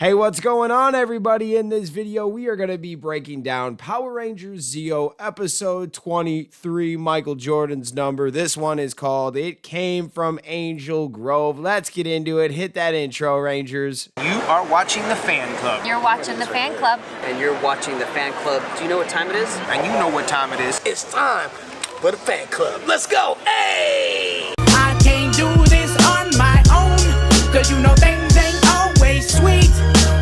Hey, what's going on, everybody? In this video, we are going to be breaking down Power Rangers Zeo episode 23, Michael Jordan's number. This one is called It Came from Angel Grove. Let's get into it. Hit that intro, Rangers. You are watching the Fan Club. You're watching the Fan Club. And you're watching the Fan Club. Do you know what time it is? And you know what time it is. It's time for the Fan Club. Let's go. Hey! I can't do this on my own, cause you know things ain't always sweet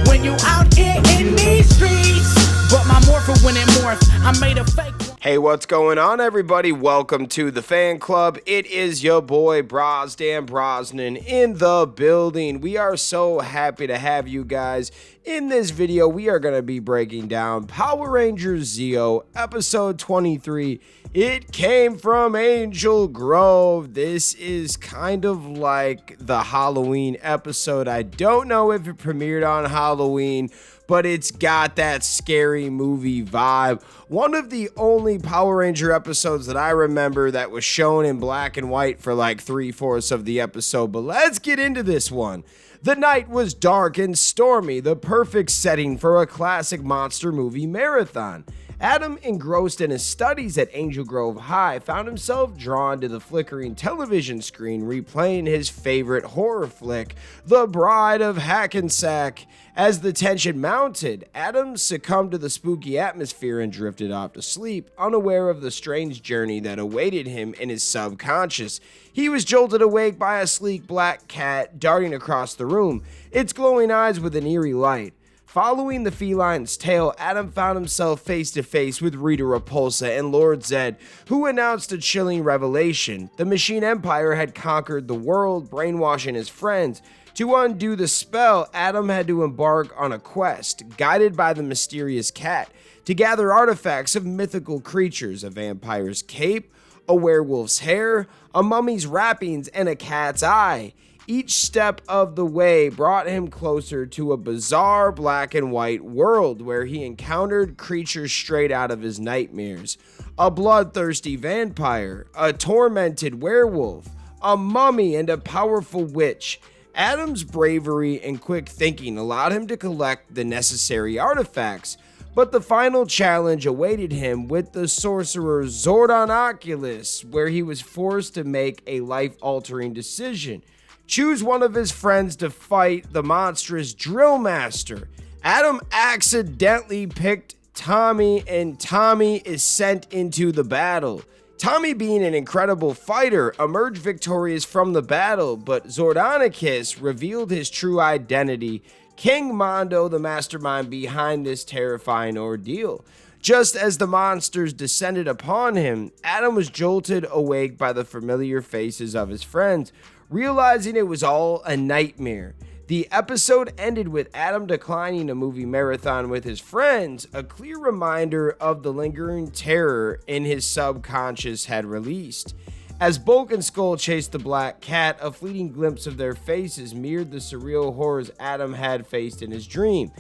when you out here in these streets. But my morpher when it morph, I made a fake one. Hey, what's going on, everybody? Welcome to the Fan Club. It is your boy, Dan Brosnan, in the building. We are so happy to have you guys. In this video, we are going to be breaking down Power Rangers Zeo, episode 23. It came from Angel Grove. This is kind of like the Halloween episode. I don't know if it premiered on Halloween, but it's got that scary movie vibe. One of the only Power Ranger episodes that I remember that was shown in black and white for like 3/4 of the episode. But let's get into this one. The night was dark and stormy, the perfect setting for a classic monster movie marathon. Adam, engrossed in his studies at Angel Grove High, found himself drawn to the flickering television screen, replaying his favorite horror flick, The Bride of Hackensack. As the tension mounted, Adam succumbed to the spooky atmosphere and drifted off to sleep, unaware of the strange journey that awaited him in his subconscious. He was jolted awake by a sleek black cat darting across the room, its glowing eyes with an eerie light. Following the feline's tail, Adam found himself face to face with Rita Repulsa and Lord Zed, who announced a chilling revelation. The Machine Empire had conquered the world, brainwashing his friends. To undo the spell, Adam had to embark on a quest, guided by the mysterious cat, to gather artifacts of mythical creatures, a vampire's cape, a werewolf's hair, a mummy's wrappings, and a cat's eye. Each step of the way brought him closer to a bizarre black and white world where he encountered creatures straight out of his nightmares. A bloodthirsty vampire, a tormented werewolf, a mummy, and a powerful witch. Adam's bravery and quick thinking allowed him to collect the necessary artifacts, but the final challenge awaited him with the sorcerer Zordon Oculus, where he was forced to make a life-altering decision. Choose one of his friends to fight the monstrous Drill Master. Adam accidentally picked Tommy, and Tommy is sent into the battle. Tommy, being an incredible fighter, emerged victorious from the battle, but Zordonicus revealed his true identity, King Mondo, the mastermind behind this terrifying ordeal. Just as the monsters descended upon him, Adam was jolted awake by the familiar faces of his friends, realizing it was all a nightmare. The episode ended with Adam declining a movie marathon with his friends, a clear reminder of the lingering terror in his subconscious had released. As Bulk and Skull chased the black cat, a fleeting glimpse of their faces mirrored the surreal horrors Adam had faced in his dream.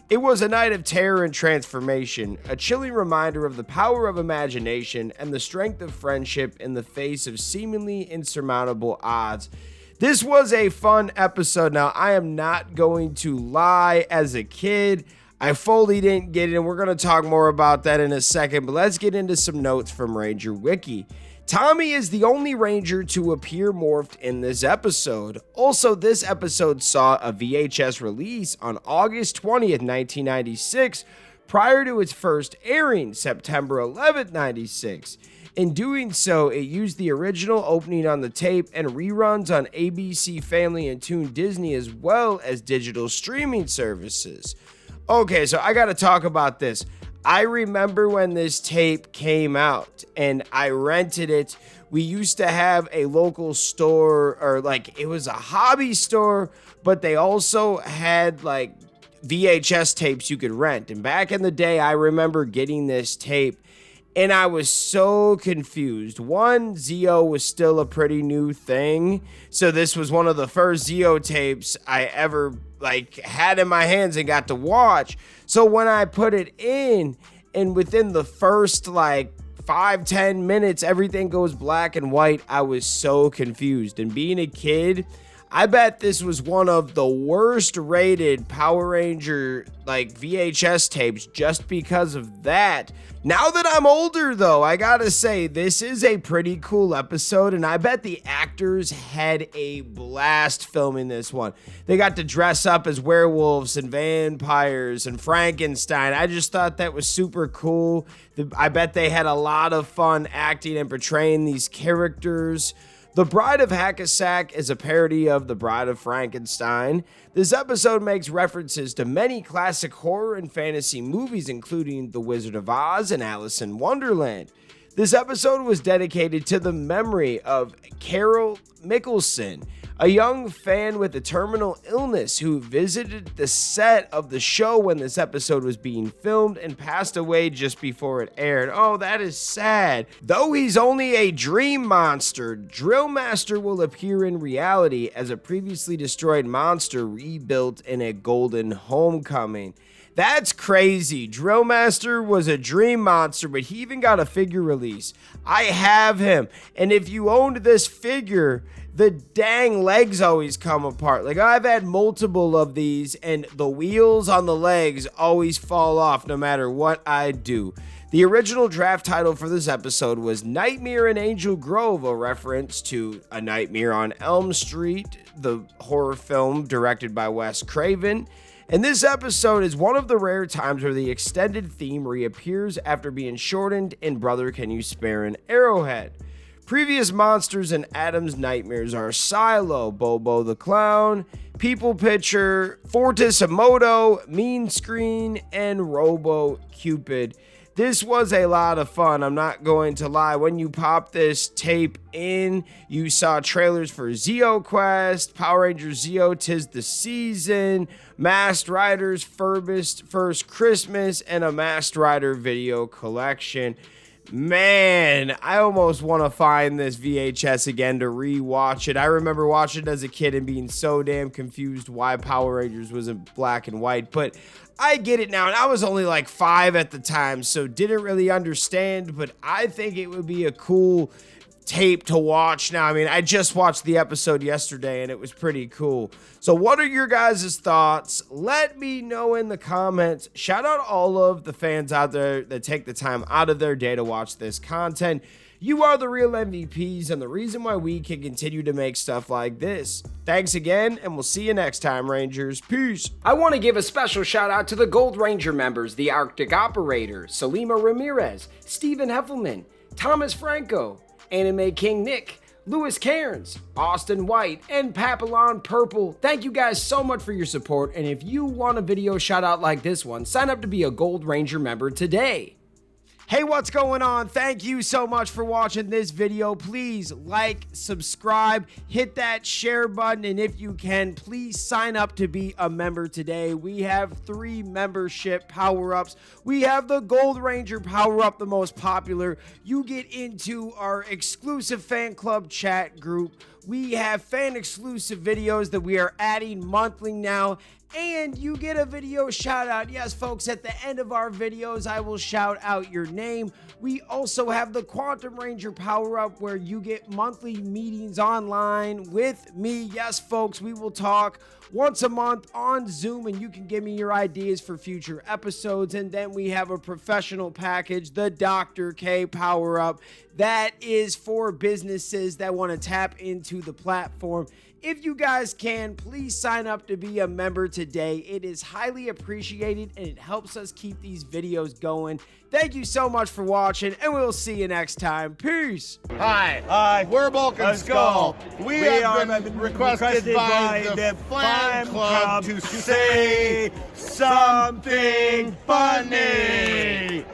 It was a night of terror and transformation, a chilling reminder of the power of imagination and the strength of friendship in the face of seemingly insurmountable odds. This was a fun episode. Now, I am not going to lie. As a kid, I fully didn't get it, and we're going to talk more about that in a second, but let's get into some notes from Ranger Wiki. Tommy is the only Ranger to appear morphed in this episode. Also, this episode saw a VHS release on August 20th, 1996, prior to its first airing, September 11th, 96. In doing so, it used the original opening on the tape and reruns on ABC Family and Toon Disney, as well as digital streaming services. Okay, so I gotta talk about this. I remember when this tape came out and I rented it. We used to have a local store, or like it was a hobby store, but they also had like VHS tapes you could rent. And back in the day, I remember getting this tape and I was so confused. One, Zeo was still a pretty new thing. So this was one of the first Zeo tapes I ever had in my hands and got to watch. So when I put it in, and within the first 5-10 minutes, everything goes black and white, I was so confused. And being a kid, I bet this was one of the worst rated Power Ranger VHS tapes just because of that. Now that I'm older though, I gotta say this is a pretty cool episode, and I bet the actors had a blast filming this one. They got to dress up as werewolves and vampires and Frankenstein. I just thought that was super cool. I bet they had a lot of fun acting and portraying these characters. The Bride of Hackensack is a parody of The Bride of Frankenstein. This episode makes references to many classic horror and fantasy movies, including The Wizard of Oz and Alice in Wonderland. This episode was dedicated to the memory of Carol Mickelson, a young fan with a terminal illness who visited the set of the show when this episode was being filmed and passed away just before it aired. Oh, that is sad. Though he's only a dream monster, Drill Master will appear in reality as a previously destroyed monster rebuilt in a golden homecoming. That's crazy. Drill Master was a dream monster, but he even got a figure release. I have him. And if you owned this figure, the dang legs always come apart. Like, I've had multiple of these, and the wheels on the legs always fall off no matter what I do. The original draft title for this episode was Nightmare in Angel Grove, a reference to A Nightmare on Elm Street, the horror film directed by Wes Craven. And this episode is one of the rare times where the extended theme reappears after being shortened in Brother Can You Spare an Arrowhead. Previous monsters in Adam's Nightmares are Silo, Bobo the Clown, People Pitcher, Fortisimoto, Mean Screen, and Robo Cupid. This was a lot of fun, I'm not going to lie. When you pop this tape in, you saw trailers for Zeo Quest, Power Rangers Zeo 'Tis the Season, Masked Riders First Christmas, and a Masked Rider video collection. Man, I almost want to find this VHS again to re-watch it. I remember watching it as a kid and being so damn confused why Power Rangers was in black and white, but I get it now, and I was only like 5 at the time, so didn't really understand, but I think it would be a cool tape to watch now. I mean, I just watched the episode yesterday, and it was pretty cool. So what are your guys' thoughts? Let me know in the comments. Shout out all of the fans out there that take the time out of their day to watch this content. You are the real MVPs and the reason why we can continue to make stuff like this. Thanks again, and we'll see you next time, Rangers. Peace. I want to give a special shout out to the Gold Ranger members, the Arctic Operator, Salima Ramirez, Stephen Heffelman, Thomas Franco, Anime King Nick, Louis Cairns, Austin White, and Papillon Purple. Thank you guys so much for your support, and if you want a video shout out like this one, sign up to be a Gold Ranger member today. Hey, what's going on? Thank you so much for watching this video. Please like, subscribe, hit that share button, and if you can, please sign up to be a member today. We have 3 membership power-ups. We have the Gold Ranger power-up, the most popular. You get into our exclusive fan club chat group. We have fan-exclusive videos that we are adding monthly now, and you get a video shout out. Yes, folks, at the end of our videos, I will shout out your name. We also have the Quantum Ranger power up where you get monthly meetings online with me. Yes, folks, we will talk once a month on Zoom, and you can give me your ideas for future episodes. And then we have a professional package, the Dr. K power up, that is for businesses that want to tap into the platform. If you guys can, please sign up to be a member today. It is highly appreciated, and it helps us keep these videos going. Thank you so much for watching, and we'll see you next time. Peace. Hi, we're Bulk and Skull. We have been requested by the fan club to say something funny.